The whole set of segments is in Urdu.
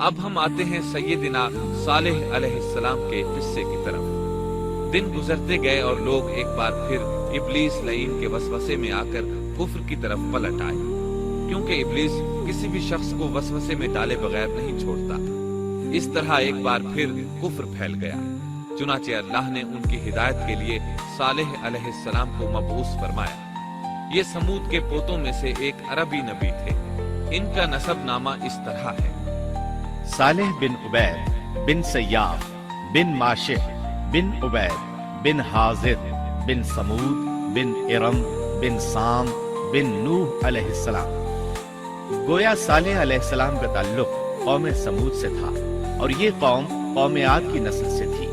اب ہم آتے ہیں سیدنا صالح علیہ السلام کے قصے کی طرف۔ دن گزرتے گئے اور لوگ ایک بار پھر ابلیس لعین کے وسوسے میں آ کر کفر کی طرف پلٹ آئے، کیونکہ ابلیس کسی بھی شخص کو وسوسے میں ڈالے بغیر نہیں چھوڑتا۔ اس طرح ایک بار پھر کفر پھیل گیا، چنانچہ اللہ نے ان کی ہدایت کے لیے صالح علیہ السلام کو مبعوث فرمایا۔ یہ سمود کے پوتوں میں سے ایک عربی نبی تھے۔ ان کا نسب نامہ اس طرح ہے: صالح بن عبید بن سیاف بن ماشح بن عبید بن حاضر بن سمود بن ارم بن سام بن نوح علیہ السلام۔ گویا صالح علیہ السلام کا تعلق قوم سمود سے تھا، اور یہ قوم عاد کی نسل سے تھی۔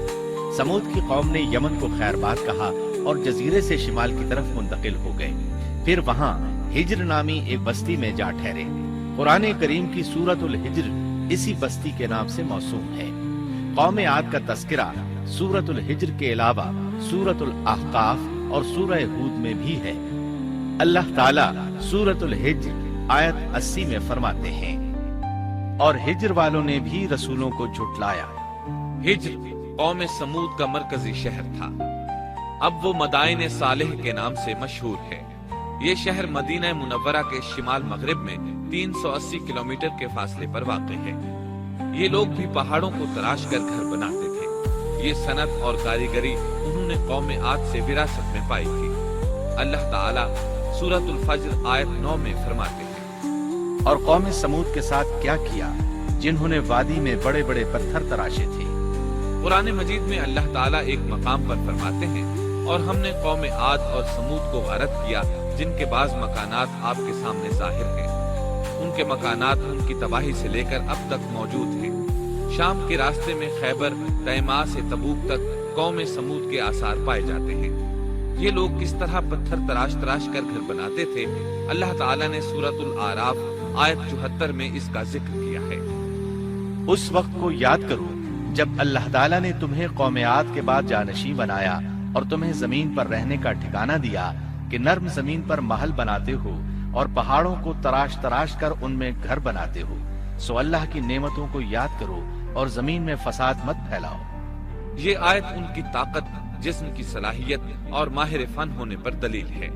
سمود کی قوم نے یمن کو خیرباد کہا اور جزیرے سے شمال کی طرف منتقل ہو گئے، پھر وہاں ہجر نامی ایک بستی میں جا ٹھہرے۔ قرآن کریم کی سورۃ الحجر اسی بستی کے نام سے موسوم ہے۔ قوم عاد کا تذکرہ سورۃ الحجر کے علاوہ سورۃ الاحقاف اور سورہ ہود میں بھی ہے۔ اللہ تعالیٰ سورۃ الحجر آیت 80 میں فرماتے ہیں: اور ہجر والوں نے بھی رسولوں کو جھٹلایا۔ ہجر قوم سمود کا مرکزی شہر تھا۔ اب وہ مدائن صالح کے نام سے مشہور ہے۔ یہ شہر مدینہ منورہ کے شمال مغرب میں 380 کلومیٹر کے فاصلے پر واقع ہے۔ یہ لوگ بھی پہاڑوں کو تراش کر گھر بناتے تھے۔ یہ صنعت اور کاریگری انہوں نے قوم عاد سے وراثت میں پائی تھی۔ اللہ تعالیٰ سورۃ الفجر آیت 9 میں فرماتے ہیں: اور قوم سمود کے ساتھ کیا کیا جنہوں نے وادی میں بڑے بڑے پتھر تراشے تھے۔ قرآن مجید میں اللہ تعالیٰ ایک مقام پر فرماتے ہیں: اور ہم نے قوم عاد اور سمود کو غارت کیا، جن کے بعض مکانات آپ کے سامنے ظاہر ہیں۔ ان کے مکانات ان کی تباہی سے لے کر اب تک موجود ہیں۔ شام کے راستے میں خیبر، تیماء سے تبوک تک قوم سمود کے آثار پائے جاتے ہیں۔ یہ لوگ کس طرح پتھر تراش کر گھر بناتے تھے، اللہ تعالیٰ نے سورۃ الاعراف آیت 74 میں اس کا ذکر کیا ہے۔ اس وقت کو یاد کرو جب اللہ تعالیٰ نے تمہیں قوم عاد کے بعد جانشین بنایا اور تمہیں زمین پر رہنے کا ٹھکانہ دیا کہ نرم زمین پر محل بناتے ہو اور پہاڑوں کو تراش کر ان میں گھر بناتے ہو۔ سو اللہ کی نعمتوں کو یاد کرو اور زمین میں فساد مت پھیلاؤ۔ یہ آیت ان کی طاقت، جسم کی صلاحیت اور ماہر فن ہونے پر دلیل ہے۔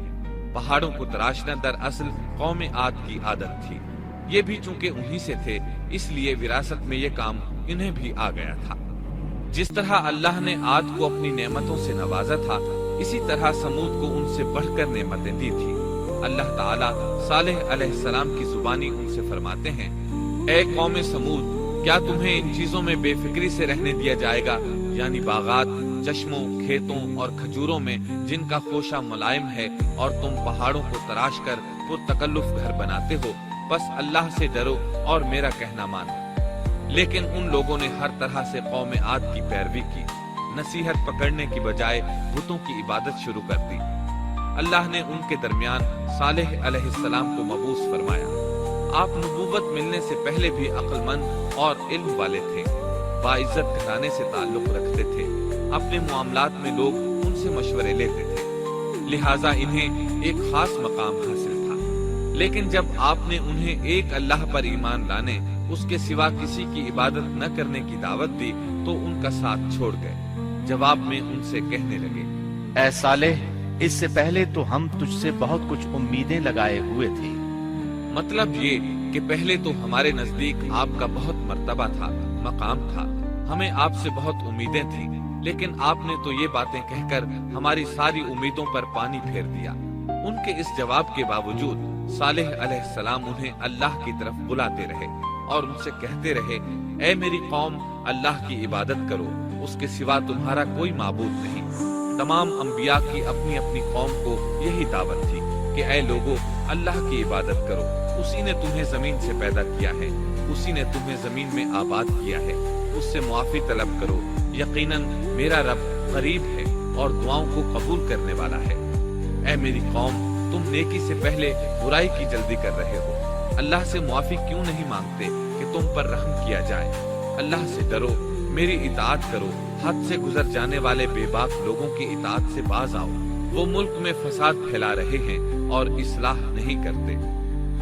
پہاڑوں کو تراشنا دراصل قوم عاد کی عادت تھی۔ یہ بھی چونکہ انہی سے تھے، اس لیے وراثت میں یہ کام انہیں بھی آ گیا تھا۔ جس طرح اللہ نے عاد کو اپنی نعمتوں سے نوازا تھا، اسی طرح سمود کو ان سے بڑھ کر نعمتیں دی تھی۔ اللہ تعالیٰ صالح علیہ السلام کی زبانی ان سے فرماتے ہیں: اے قوم سمود، کیا تمہیں ان چیزوں میں بے فکری سے رہنے دیا جائے گا، یعنی باغات، چشموں، کھیتوں اور کھجوروں میں جن کا خوشہ ملائم ہے، اور تم پہاڑوں کو تراش کر پرتکلف گھر بناتے ہو؟ بس اللہ سے ڈرو اور میرا کہنا مانو۔ لیکن ان لوگوں نے ہر طرح سے قوم عاد کی پیروی کی، نصیحت پکڑنے کی بجائے بتوں کی عبادت شروع کر دی۔ اللہ نے ان کے درمیان صالح علیہ السلام کو مبعوث فرمایا۔ آپ نبوت ملنے سے پہلے بھی عقل مند اور علم والے تھے، باعزت گھرانے سے تعلق رکھتے تھے، اپنے معاملات میں لوگ ان سے مشورے لیتے تھے، لہٰذا انہیں ایک خاص مقام حاصل تھا۔ لیکن جب آپ نے انہیں ایک اللہ پر ایمان لانے، اس کے سوا کسی کی عبادت نہ کرنے کی دعوت دی تو ان کا ساتھ چھوڑ گئے۔ جواب میں ان سے کہنے لگے: اے صالح، اس سے پہلے تو ہم تجھ سے بہت کچھ امیدیں لگائے ہوئے تھے۔ مطلب یہ کہ پہلے تو ہمارے نزدیک آپ کا بہت مرتبہ تھا، مقام تھا، ہمیں آپ سے بہت امیدیں تھیں، لیکن آپ نے تو یہ باتیں کہہ کر ہماری ساری امیدوں پر پانی پھیر دیا۔ ان کے اس جواب کے باوجود صالح علیہ السلام انہیں اللہ کی طرف بلاتے رہے اور ان سے کہتے رہے: اے میری قوم، اللہ کی عبادت کرو، اس کے سوا تمہارا کوئی معبود نہیں۔ تمام انبیاء کی اپنی اپنی قوم کو یہی دعوت تھی کہ اے لوگو، اللہ کی عبادت کرو، اسی نے تمہیں زمین سے پیدا کیا ہے، اسی نے تمہیں زمین میں آباد کیا ہے، اس سے معافی طلب کرو، یقیناً میرا رب قریب ہے اور دعاؤں کو قبول کرنے والا ہے۔ اے میری قوم، تم نیکی سے پہلے برائی کی جلدی کر رہے ہو، اللہ سے معافی کیوں نہیں مانگتے کہ تم پر رحم کیا جائے؟ اللہ سے ڈرو، میری اطاعت کرو، حد سے گزر جانے والے بے باک لوگوں کی اطاعت سے باز آؤ، وہ ملک میں فساد پھیلا رہے ہیں اور اصلاح نہیں کرتے۔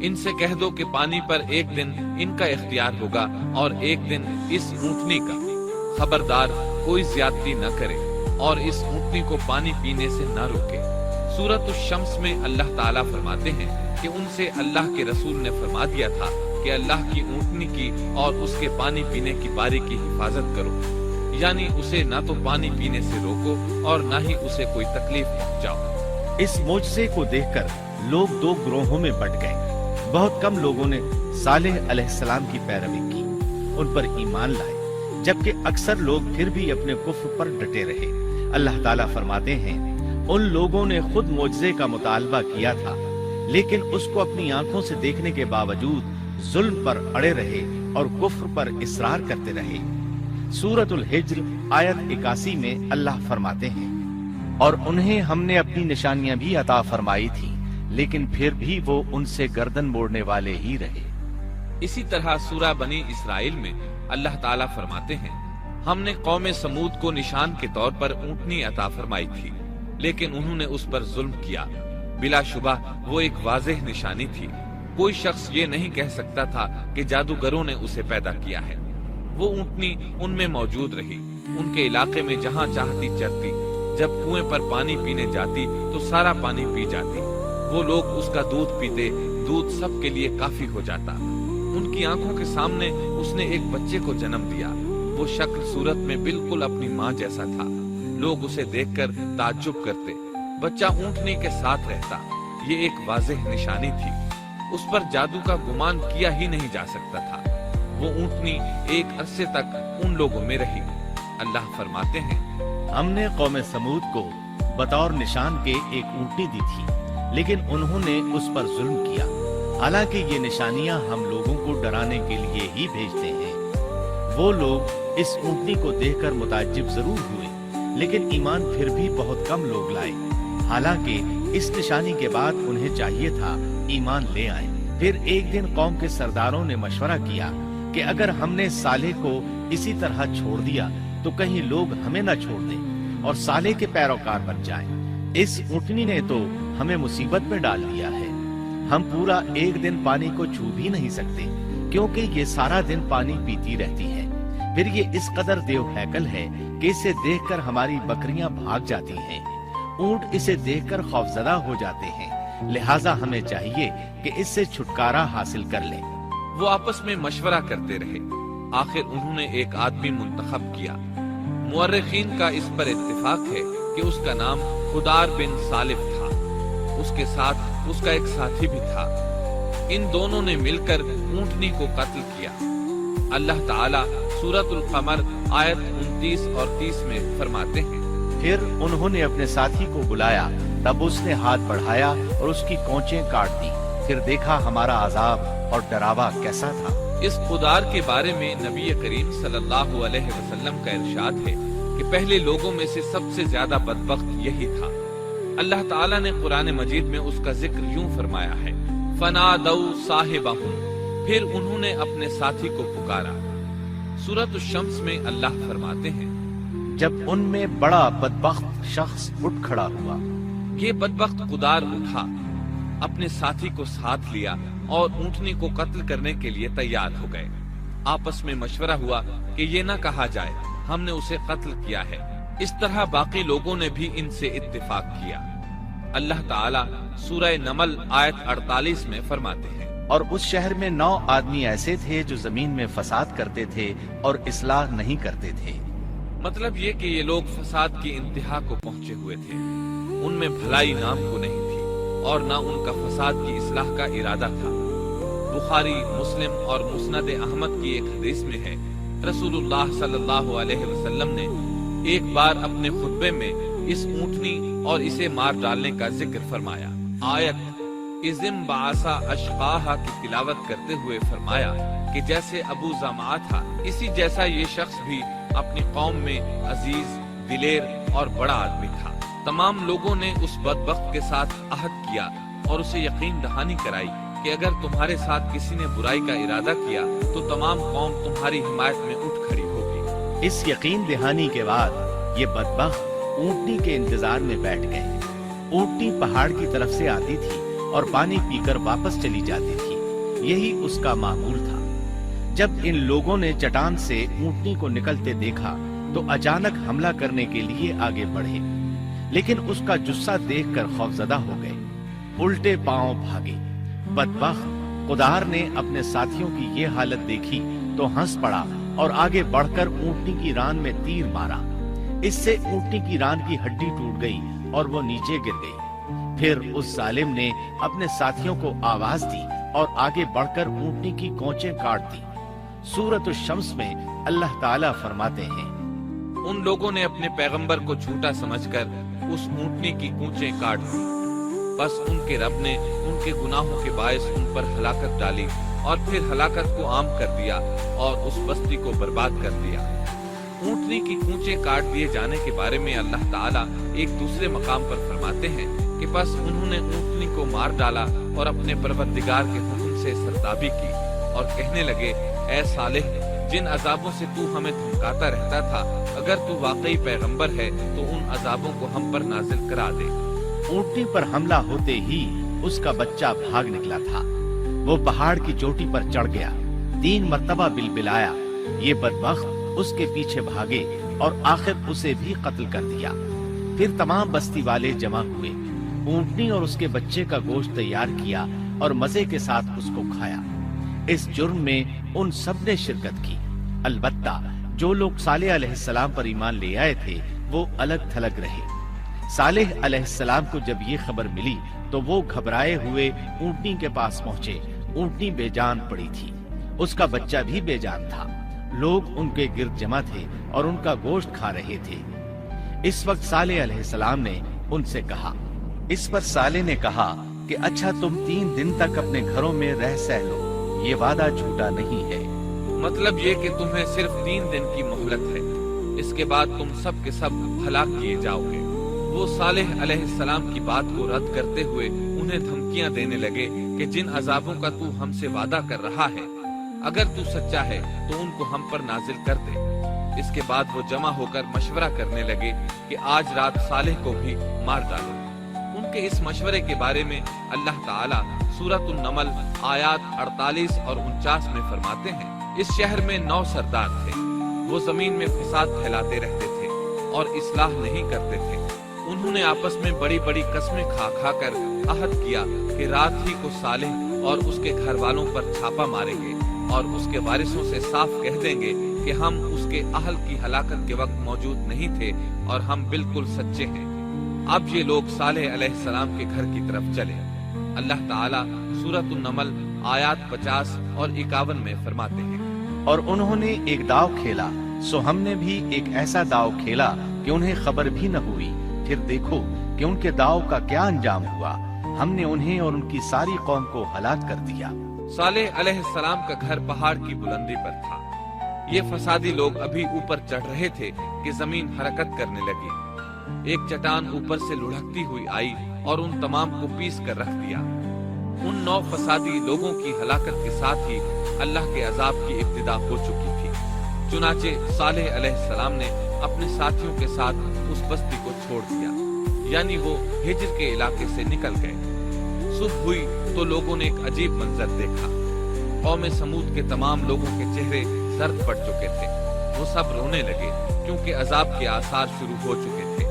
ان سے کہہ دو کہ پانی پر ایک دن ان کا اختیار ہوگا اور ایک دن اس اونٹنی کا، خبردار کوئی زیادتی نہ کرے اور اس اونٹنی کو پانی پینے سے نہ روکے۔ سورۃ الشمس میں اللہ تعالیٰ فرماتے ہیں کہ ان سے اللہ کے رسول نے فرما دیا تھا کہ اللہ کی اونٹنی کی اور اس کے پانی پینے کی باری کی حفاظت کرو، یعنی اسے نہ تو پانی پینے سے روکو اور نہ ہی اسے کوئی تکلیف پہنچاؤ۔ اس معجزے کو دیکھ کر لوگ دو گروہوں میں بٹ گئے۔ بہت کم لوگوں نے صالح علیہ السلام کی پیروی کی، ان پر ایمان لائے، جبکہ اکثر لوگ پھر بھی اپنے کفر پر ڈٹے رہے۔ اللہ تعالیٰ فرماتے ہیں ان لوگوں نے خود معجزے کا مطالبہ کیا تھا، لیکن اس کو اپنی آنکھوں سے دیکھنے کے باوجود ظلم پر اڑے رہے اور کفر پر اصرار کرتے رہے۔ سورۃ الحجر آیت 81 میں اللہ فرماتے ہیں اور انہیں ہم نے اپنی نشانیاں بھی عطا فرمائی تھی، لیکن پھر بھی وہ ان سے گردن موڑنے والے ہی رہے۔ اسی طرح سورہ بنی اسرائیل میں اللہ تعالیٰ فرماتے ہیں ہم نے قوم سمود کو نشان کے طور پر اونٹنی عطا فرمائی تھی، لیکن انہوں نے اس پر ظلم کیا۔ بلا شبہ وہ ایک واضح نشانی تھی، کوئی شخص یہ نہیں کہہ سکتا تھا کہ جادوگروں نے اسے پیدا کیا ہے۔ وہ اونٹنی ان میں موجود رہی، ان کے علاقے میں جہاں چاہتی چرتی، جب کنویں پر پانی پینے جاتی تو سارا پانی پی جاتی، وہ لوگ اس کا دودھ پیتے، دودھ سب کے لیے کافی ہو جاتا۔ ان کی آنکھوں کے سامنے اس نے ایک بچے کو جنم دیا، وہ شکل صورت میں بالکل اپنی ماں جیسا تھا، لوگ اسے دیکھ کر تعجب کرتے، بچہ اونٹنی کے ساتھ رہتا، یہ ایک واضح نشانی تھی، اس پر جادو کا گمان کیا ہی نہیں جا سکتا تھا۔ وہ اونٹنی ایک عرصے تک ان لوگوں میں رہی۔ اللہ فرماتے ہیں ہم نے قوم سمود کو بطور نشان کے ایک اونٹنی دی تھی، لیکن انہوں نے اس پر ظلم کیا۔ حالانکہ یہ نشانیاں ہم لوگوں کو ڈرانے کے لیے ہی بھیجتے ہیں۔ وہ لوگ اس اونٹنی کو دیکھ کر متعجب ضرور ہوئے، لیکن ایمان پھر بھی بہت کم لوگ لائے۔ حالانکہ اس نشانی کے بعد انہیں چاہیے تھا ایمان لے آئیں۔ پھر ایک دن قوم کے سرداروں نے مشورہ کیا کہ اگر ہم نے صالح کو اسی طرح چھوڑ دیا تو کہیں لوگ ہمیں نہ چھوڑ دیں اور صالح کے پیروکار بن جائیں۔ اس اونٹنی نے تو ہمیں مصیبت میں ڈال دیا ہے، ہم پورا ایک دن پانی کو چھو بھی نہیں سکتے، کیونکہ یہ سارا دن پانی پیتی رہتی ہے۔ پھر یہ اس قدر دیو ہیکل ہے کہ اسے دیکھ کر ہماری بکریاں بھاگ جاتی ہیں، اونٹ اسے دیکھ کر خوفزدہ ہو جاتے ہیں، لہٰذا ہمیں چاہیے کہ اس سے چھٹکارا حاصل کر لیں۔ وہ آپس میں مشورہ کرتے رہے، آخر انہوں نے ایک آدمی منتخب کیا۔ مورخین کا اس پر اتفاق ہے کہ اس کا نام خدار بن سالف تھا، اس کے ساتھ اس کا ایک ساتھی بھی تھا۔ ان دونوں نے مل کر اونٹنی کو قتل کیا۔ اللہ تعالیٰ سورۃ القمر آیت 29 اور 30 میں فرماتے ہیں پھر انہوں نے اپنے ساتھی کو بلایا، تب اس نے ہاتھ بڑھایا اور اس کی کونچیں کاٹ دی، پھر دیکھا ہمارا عذاب اور ڈراوا کیسا تھا۔ اس خدار کے بارے میں نبی کریم صلی اللہ علیہ وسلم کا ارشاد ہے کہ پہلے لوگوں میں سے سب سے زیادہ بدبخت یہی تھا۔ اللہ تعالیٰ نے قرآن مجید میں اس کا ذکر یوں فرمایا ہے فَنَادَوْا صَاحِبَهُمْ، پھر انہوں نے اپنے ساتھی کو پکارا۔ سورۃ الشمس میں اللہ فرماتے ہیں جب ان میں بڑا بدبخت شخص اٹھ کھڑا ہوا، یہ بدبخت خدار اٹھا، اپنے ساتھی کو ساتھ لیا اور اونٹنی کو قتل کرنے کے لیے تیار ہو گئے۔ آپس میں مشورہ ہوا کہ یہ نہ کہا جائے ہم نے اسے قتل کیا ہے۔ اس طرح باقی لوگوں نے بھی ان سے اتفاق کیا۔ اللہ تعالیٰ سورہ نمل آیت 48 میں فرماتے ہیں اور اس شہر میں 9 آدمی ایسے تھے جو زمین میں فساد کرتے تھے اور اصلاح نہیں کرتے تھے۔ مطلب یہ کہ یہ لوگ فساد کی انتہا کو پہنچے ہوئے تھے، ان میں بھلائی نام کو نہیں تھی اور نہ ان کا فساد کی اصلاح کا ارادہ تھا۔ بخاری، مسلم اور مسند احمد کی ایک حدیث میں ہے رسول اللہ صلی اللہ علیہ وسلم نے ایک بار اپنے خطبے میں اس اونٹنی اور اسے مار ڈالنے کا ذکر فرمایا۔ آیت اذم بعثا اشقاہا کی تلاوت کرتے ہوئے فرمایا کہ جیسے ابو زمعہ تھا، اسی جیسا یہ شخص بھی اپنی قوم میں عزیز، دلیر اور بڑا آدمی تھا۔ تمام لوگوں نے اس بدبخت کے ساتھ عہد کیا اور اسے یقین دہانی کرائی کہ اگر تمہارے ساتھ کسی نے برائی کا ارادہ کیا تو تمام قوم تمہاری حمایت میں اٹھ کھڑی ہوگی۔ اس یقین دہانی کے بعد یہ بدبخت اونٹنی کے انتظار میں بیٹھ گئے۔ اونٹنی پہاڑ کی طرف سے آتی تھی اور پانی پی کر واپس چلی جاتی تھی۔ یہی اس کا معمول تھا۔ جب ان لوگوں نے چٹان سے اونٹنی کو نکلتے دیکھا تو اچانک حملہ کرنے کے لیے آگے بڑھے، لیکن اس کا جثہ دیکھ کر خوفزدہ ہو گئے، الٹے پاؤں بھاگے۔ بدبخت قدار نے اپنے ساتھیوں کی یہ حالت دیکھی تو ہنس پڑا اور آگے بڑھ کر اونٹنی کی ران میں تیر مارا۔ اس سے اونٹنی کی ران کی ہڈی ٹوٹ گئی اور وہ نیچے گر گئی۔ پھر اس ظالم نے اپنے ساتھیوں کو آواز دی اور آگے بڑھ کر اونٹنی کی کونچیں کاٹ دی۔ سورۃ الشمس میں اللہ تعالیٰ فرماتے ہیں، ان لوگوں نے اپنے پیغمبر کو جھوٹا سمجھ کر اس اونٹنی کی کونچیں کاٹ دی، بس ان کے رب نے ان کے گناہوں کے باعث ان پر ہلاکت ڈالی اور پھر ہلاکت کو عام کر دیا اور اس بستی کو برباد کر دیا۔ اونٹنی کی کونچیں کاٹ دیے جانے کے بارے میں اللہ تعالیٰ ایک دوسرے مقام پر فرماتے ہیں کہ بس انہوں نے اونٹنی کو مار ڈالا اور اپنے پروردگار کے حکم سے سردابی کی اور کہنے لگے، اے صالح، جن عذابوں سے تو ہمیں دھمکاتا رہتا تھا، اگر تو واقعی پیغمبر ہے تو ان عذابوں کو ہم پر نازل کرا دے۔ اونٹنی پر حملہ ہوتے ہی اس کا بچہ بھاگ نکلا تھا۔ وہ پہاڑ کی چوٹی پر چڑھ گیا، 3 مرتبہ بلبلایا۔ یہ بدبخت اس کے پیچھے بھاگے اور آخر اسے بھی قتل کر دیا۔ پھر تمام بستی والے جمع ہوئے، اونٹنی اور اس کے بچے کا گوشت تیار کیا اور مزے کے ساتھ اس کو کھایا۔ اس جرم میں ان سب نے شرکت کی، البتہ جو لوگ صالح علیہ السلام پر ایمان لے آئے تھے وہ الگ تھلگ رہے۔ صالح علیہ السلام کو جب یہ خبر ملی تو وہ گھبرائے ہوئے اونٹنی کے پاس پہنچے۔ اونٹنی بے جان پڑی تھی، اس کا بچہ بھی بے جان تھا۔ لوگ ان کے گرد جمع تھے اور ان کا گوشت کھا رہے تھے۔ اس وقت صالح علیہ السلام نے ان سے کہا، اس پر صالح نے کہا کہ اچھا تم 3 دن تک اپنے گھروں میں رہ سہ لو، یہ وعدہ جھوٹا نہیں ہے۔ مطلب یہ کہ تمہیں صرف 3 دن کی مہلت ہے، اس کے بعد تم سب کے سب ہلاک کیے جاؤ گے۔ وہ صالح علیہ السلام کی بات کو رد کرتے ہوئے انہیں دھمکیاں دینے لگے کہ جن عذابوں کا تو ہم سے وعدہ کر رہا ہے، اگر تو سچا ہے تو ان کو ہم پر نازل کر دے۔ اس کے بعد وہ جمع ہو کر مشورہ کرنے لگے کہ آج رات صالح کو بھی مار ڈالو۔ ان کے اس مشورے کے بارے میں اللہ تعالیٰ سورۃ النمل آیات 48 اور 49 میں فرماتے ہیں، اس شہر میں 9 سردار تھے، وہ زمین میں فساد پھیلاتے رہتے تھے اور اصلاح نہیں کرتے تھے۔ انہوں نے آپس میں بڑی بڑی قسمیں کھا کھا کر عہد کیا کہ رات ہی کو صالح اور اس کے گھر والوں پر چھاپا ماریں گے اور اس کے وارثوں سے صاف کہہ دیں گے کہ ہم اس کے اہل کی ہلاکت کے وقت موجود نہیں تھے اور ہم بالکل سچے ہیں۔ اب یہ لوگ صالح علیہ السلام کے گھر کی طرف چلے۔ اللہ تعالیٰ سورۃ النمل آیات 50 اور 51 میں فرماتے ہیں، اور انہوں نے ایک داؤ کھیلا، سو ہم نے بھی ایک ایسا داؤ کھیلا کہ انہیں خبر بھی نہ ہوئی۔ پھر دیکھو کہ ان کے داؤ کا کیا انجام ہوا، ہم نے انہیں اور ان کی ساری قوم کو ہلاک کر دیا۔ صالح علیہ السلام کا گھر پہاڑ کی بلندی پر تھا۔ یہ فسادی لوگ ابھی اوپر چڑھ رہے تھے کہ زمین حرکت کرنے لگی۔ ایک چٹان اوپر سے لڑھکتی ہوئی آئی اور ان تمام کو پیس کر رکھ دیا۔ ان 9 فسادی لوگوں کی ہلاکت کے ساتھ ہی اللہ کے عذاب کی ابتدا ہو چکی تھی۔ چنانچہ صالح علیہ السلام نے اپنے ساتھیوں کے ساتھ اس بستی کو چھوڑ دیا، یعنی وہ ہجر کے علاقے سے نکل گئے۔ صبح ہوئی تو لوگوں نے ایک عجیب منظر دیکھا۔ قوم سمود کے تمام لوگوں کے چہرے زرد پڑ چکے تھے، وہ سب رونے لگے کیونکہ عذاب کے آثار شروع ہو چکے تھے۔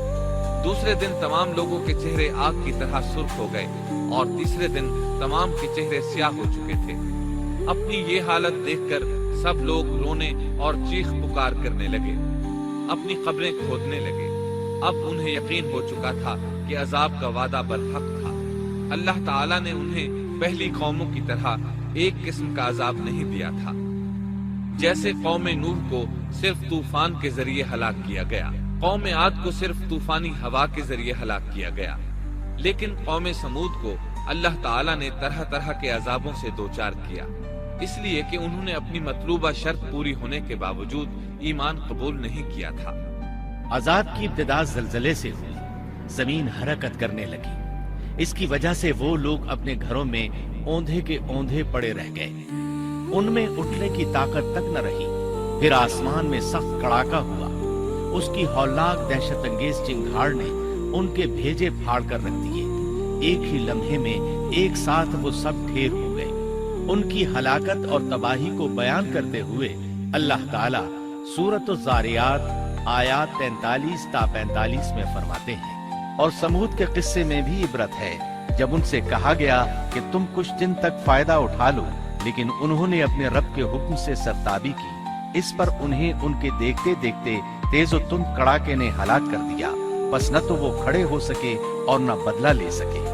دوسرے دن تمام لوگوں کے چہرے آگ کی طرح سرخ ہو گئے اور تیسرے دن تمام کے چہرے سیاہ ہو چکے تھے۔ اپنی یہ حالت دیکھ کر سب لوگ رونے اور چیخ پکار کرنے لگے، اپنی قبریں کھودنے لگے۔ اب انہیں یقین ہو چکا تھا کہ عذاب کا وعدہ برحق تھا۔ اللہ تعالیٰ نے انہیں پہلی قوموں کی طرح ایک قسم کا عذاب نہیں دیا تھا۔ جیسے قوم نوح کو صرف طوفان کے ذریعے ہلاک کیا گیا، قوم عاد کو صرف طوفانی ہوا کے ذریعے ہلاک کیا گیا، لیکن قوم سمود کو اللہ تعالیٰ نے طرح طرح کے عذابوں سے دوچار کیا، اس لیے کہ انہوں نے اپنی مطلوبہ شرط پوری ہونے کے باوجود ایمان قبول نہیں کیا تھا۔ عذاب کی ابتدا زلزلے سے ہوئی، زمین حرکت کرنے لگی۔ اس کی وجہ سے وہ لوگ اپنے گھروں میں اوندھے کے اوندھے پڑے رہ گئے، ان میں اٹھنے کی طاقت تک نہ رہی۔ پھر آسمان میں سخت کڑاکا ہوا، اس کی ہولناک دہشت انگیز چنگھاڑ نے ان کے بھیجے پھاڑ کر رکھ دیے۔ ایک ہی لمحے میں ایک ساتھ وہ سب ڈھیر ہو گئے۔ ان کی ہلاکت اور تباہی کو بیان کرتے ہوئے اللہ تعالیٰ سورۃ الذاریات آیات 43 تا 45 میں فرماتے ہیں، اور سمود کے قصے میں بھی عبرت ہے، جب ان سے کہا گیا کہ تم کچھ دن تک فائدہ اٹھا لو، لیکن انہوں نے اپنے رب کے حکم سے سرتابی کی، اس پر انہیں ان کے دیکھتے دیکھتے تیز و تند کڑاکے نے ہلاک کر دیا، بس نہ تو وہ کھڑے ہو سکے اور نہ بدلہ لے سکے۔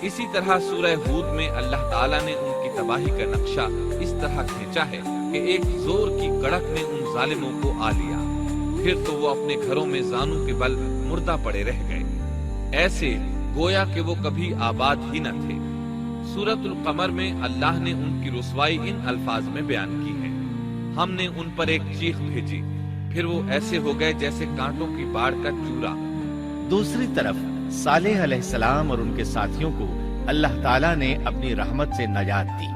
اسی طرح سورہ ہود میں اللہ تعالیٰ نے ان کی تباہی کا نقشہ اس طرح کھینچا ہے کہ ایک زور کی کڑک نے ان ظالموں کو آ لیا، پھر تو وہ اپنے گھروں میں زانوں کے بل مردہ پڑے رہ گئے، ایسے گویا کہ وہ کبھی آباد ہی نہ تھے۔ سورۃ القمر میں اللہ نے ان کی رسوائی ان الفاظ میں بیان کی ہے، ہم نے ان پر ایک چیخ بھیجی، پھر وہ ایسے ہو گئے جیسے کانٹوں کی باڑ کا چورا۔ دوسری طرف صالح علیہ السلام اور ان کے ساتھیوں کو اللہ تعالیٰ نے اپنی رحمت سے نجات دی۔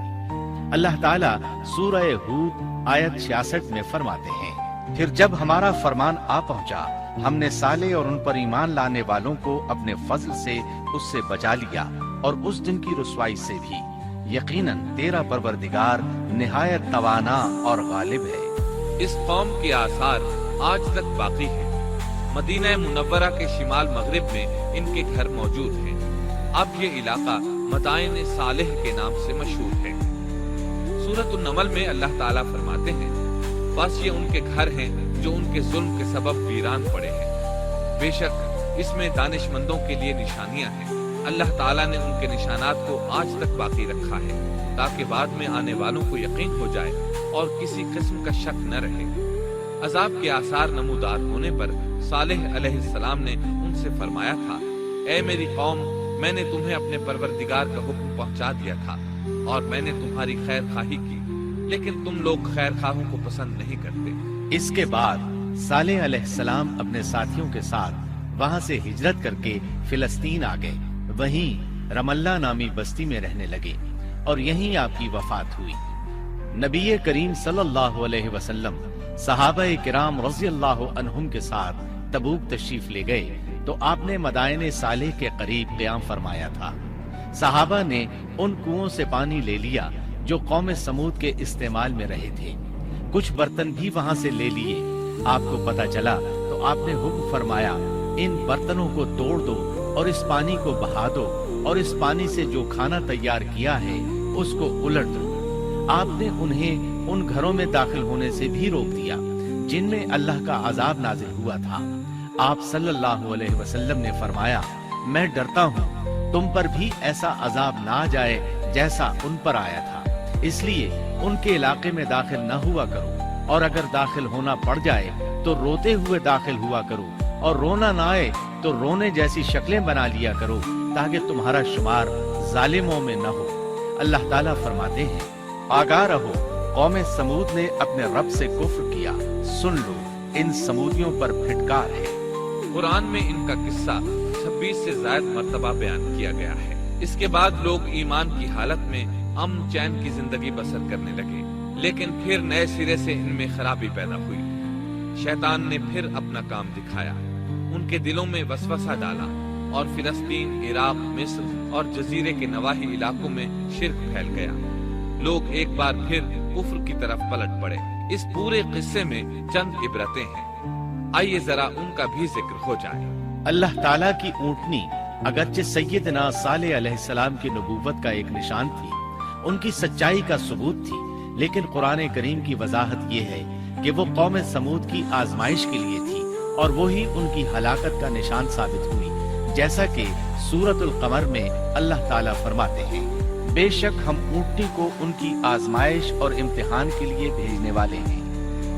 اللہ تعالیٰ سورہ ہود آیت 66 میں فرماتے ہیں، پھر جب ہمارا فرمان آ پہنچا، ہم نے صالح اور ان پر ایمان لانے والوں کو اپنے فضل سے اس سے بچا لیا اور اس دن کی رسوائی سے بھی، یقیناً تیرا پروردگار نہایت توانا اور غالب ہے۔ اس قوم کے آثار آج تک باقی ہیں، مدینہ منورہ کے شمال مغرب میں ان کے گھر موجود ہیں، اب یہ علاقہ مدائن صالح کے نام سے مشہور ہے۔ سورۃ النمل میں اللہ تعالیٰ فرماتے ہیں، بس یہ ان کے گھر ہیں جو ان کے ظلم کے سبب ویران پڑے ہیں، بے شک اس میں دانش مندوں کے لیے نشانیاں ہیں، اللہ تعالیٰ نے ان کے نشانات کو آج تک باقی رکھا ہے تاکہ بعد میں آنے والوں کو یقین ہو جائے اور کسی قسم کا شک نہ رہے۔ عذاب کے آثار نمودار ہونے پر صالح علیہ السلام نے ان سے فرمایا تھا، اے میری قوم، میں نے تمہیں اپنے پروردگار کا حکم پہنچا دیا تھا اور میں نے تمہاری خیر خواہی کی، لیکن تم لوگ خیر خواہوں کو پسند نہیں کرتے۔ اس کے بعد صالح علیہ السلام اپنے ساتھیوں کے ساتھ وہاں سے ہجرت کر کے فلسطین آ گئے، وہیں رملہ نامی بستی میں رہنے لگے اور یہیں آپ کی وفات ہوئی۔ نبی کریم صلی اللہ علیہ وسلم صحابہ کرام رضی اللہ عنہم کے ساتھ تبوک تشریف لے گئے تو آپ نے مدائن صالح کے قریب قیام فرمایا تھا۔ صحابہ نے ان کنووں سے پانی لے لیا جو قوم سمود کے استعمال میں رہے تھے، کچھ برتن بھی وہاں سے لے لیے۔ آپ کو پتہ چلا تو آپ نے حکم فرمایا، ان برتنوں کو توڑ دو اور اس پانی کو بہا دو اور اس پانی سے جو کھانا تیار کیا ہے اس کو الٹ دو۔ آپ نے انہیں ان گھروں میں داخل ہونے سے بھی روک دیا جن میں اللہ کا عذاب نازل ہوا تھا۔ آپ صلی اللہ علیہ وسلم نے فرمایا، میں ڈرتا ہوں تم پر بھی ایسا عذاب نہ آ جائے جیسا ان پر آیا تھا، اس لیے ان کے علاقے میں داخل نہ ہوا کرو، اور اگر داخل ہونا پڑ جائے تو روتے ہوئے داخل ہوا کرو، اور رونا نہ آئے تو رونے جیسی شکلیں بنا لیا کرو تاکہ تمہارا شمار ظالموں میں نہ ہو۔ اللہ تعالیٰ فرماتے ہیں، آگاہ رہو، قوم سمود نے اپنے رب سے کفر کیا، سن لو ان سمودیوں پر پھٹکار ہے۔ قرآن میں ان کا قصہ 26 سے زائد مرتبہ بیان کیا گیا ہے۔ اس کے بعد لوگ ایمان کی حالت میں امن چین کی زندگی بسر کرنے لگے، لیکن پھر نئے سرے سے ان میں خرابی پیدا ہوئی۔ شیطان نے پھر اپنا کام دکھایا، ان کے دلوں میں وسوسہ ڈالا اور فلسطین، عراق، مصر اور جزیرے کے نواحی علاقوں میں شرک پھیل گیا۔ لوگ ایک بار پھر کفر کی طرف پلٹ پڑے۔ اس پورے قصے میں چند عبرتیں ہیں، آئیے ذرا ان کا بھی ذکر ہو جائے۔ اللہ تعالیٰ کی اونٹنی اگرچہ سیدنا صالح علیہ السلام کی نبوت کا ایک نشان تھی، ان کی سچائی کا ثبوت تھی، لیکن قرآن کریم کی وضاحت یہ ہے کہ وہ قوم سمود کی آزمائش کے لیے تھی اور وہی ان کی ہلاکت کا نشان ثابت ہوئی، جیسا کہ سورۃ القمر میں اللہ تعالیٰ فرماتے ہیں، بے شک ہم اونٹنی کو ان کی آزمائش اور امتحان کے لیے بھیجنے والے ہیں،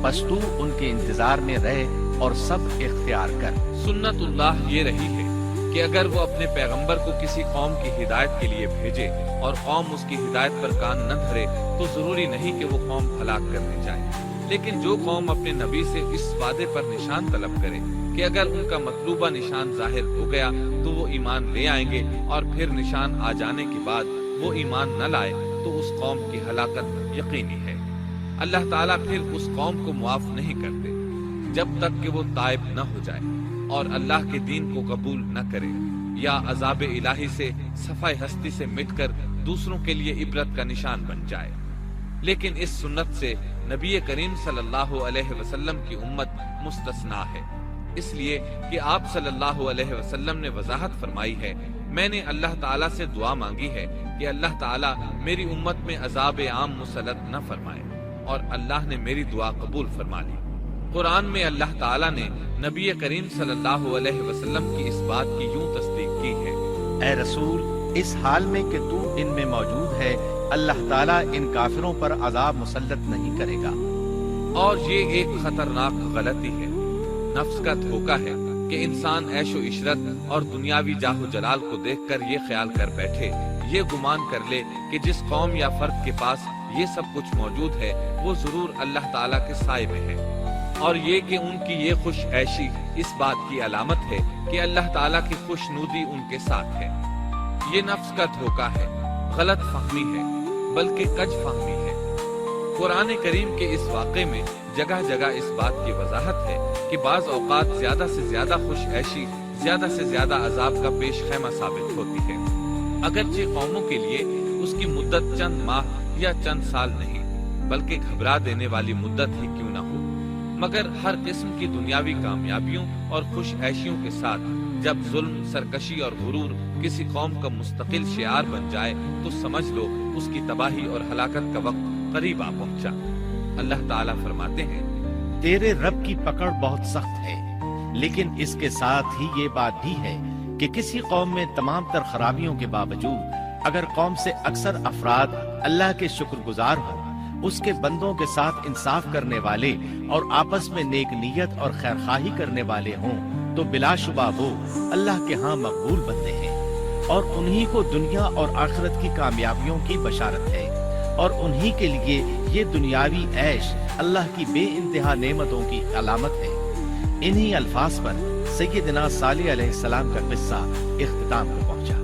بس تو ان کے انتظار میں رہ اور صبر اختیار کر۔ سنت اللہ یہ رہی ہے کہ اگر وہ اپنے پیغمبر کو کسی قوم کی ہدایت کے لیے بھیجے اور قوم اس کی ہدایت پر کان نہ دھرے تو ضروری نہیں کہ وہ قوم ہلاک کرنے جائے، لیکن جو قوم اپنے نبی سے اس وعدے پر نشان طلب کرے کہ اگر ان کا مطلوبہ نشان ظاہر ہو گیا تو وہ ایمان لے آئیں گے، اور پھر نشان آ جانے کے بعد وہ ایمان نہ لائے تو اس قوم کی ہلاکت یقینی ہے۔ اللہ تعالیٰ پھر اس قوم کو معاف نہیں کرتے جب تک کہ وہ تائب نہ ہو جائے اور اللہ کے دین کو قبول نہ کرے، یا عذاب الہی سے صفائے ہستی سے مٹ کر دوسروں کے لیے عبرت کا نشان بن جائے۔ لیکن اس سنت سے نبی کریم صلی اللہ علیہ وسلم کی امت مستثنا ہے، اس لیے کہ آپ صلی اللہ علیہ وسلم نے وضاحت فرمائی ہے، میں نے اللہ تعالیٰ سے دعا مانگی ہے کہ اللہ تعالیٰ میری امت میں عذاب عام مسلط نہ فرمائے، اور اللہ نے میری دعا قبول فرما لی۔ قرآن میں اللہ تعالیٰ نے نبی کریم صلی اللہ علیہ وسلم کی اس بات کی یوں تصدیق کی ہے، اے رسول، اس حال میں کہ تو ان میں موجود ہے، اللہ تعالیٰ ان کافروں پر عذاب مسلط نہیں کرے گا۔ اور یہ ایک خطرناک غلطی ہے، نفس کا دھوکہ ہے کہ انسان عیش و عشرت اور دنیاوی جاہ و جلال کو دیکھ کر یہ خیال کر بیٹھے، یہ گمان کر لے کہ جس قوم یا فرد کے پاس یہ سب کچھ موجود ہے وہ ضرور اللہ تعالیٰ کے سائے میں ہے، اور یہ کہ ان کی یہ خوش عیشی اس بات کی علامت ہے کہ اللہ تعالیٰ کی خوشنودی ان کے ساتھ ہے۔ یہ نفس کا دھوکہ ہے، غلط فہمی ہے، بلکہ کج فہمی ہے۔ قرآن کریم کے اس واقعے میں جگہ جگہ اس بات کی وضاحت ہے کہ بعض اوقات زیادہ سے زیادہ خوش عیشی زیادہ سے زیادہ عذاب کا پیش خیمہ ثابت ہوتی ہے، اگرچہ قوموں کے لیے اس کی مدت چند ماہ یا چند سال نہیں، بلکہ گھبرا دینے والی مدت ہی کیوں نہ ہو، مگر ہر قسم کی دنیاوی کامیابیوں اور خوش عیشیوں کے ساتھ جب ظلم، سرکشی اور غرور کسی قوم کا مستقل شعار بن جائے تو سمجھ لو اس کی تباہی اور ہلاکت کا وقت قریب آ پہنچا۔ اللہ تعالیٰ فرماتے ہیں، تیرے رب کی پکڑ بہت سخت ہے، لیکن اس کے ساتھ ہی یہ بات بھی ہے کہ کسی قوم میں تمام تر خرابیوں کے باوجود اگر قوم سے اکثر افراد اللہ کے شکر گزار ہوں، اس کے بندوں کے ساتھ انصاف کرنے والے اور آپس میں نیک نیت اور خیرخواہی کرنے والے ہوں، تو بلا شبہ وہ اللہ کے ہاں مقبول بندے ہیں، اور انہی کو دنیا اور آخرت کی کامیابیوں کی بشارت ہے، اور انہی کے لیے یہ دنیاوی عیش اللہ کی بے انتہا نعمتوں کی علامت ہے۔ انہی الفاظ پر سیدنا صالح علیہ السلام کا قصہ اختتام کو پہنچا۔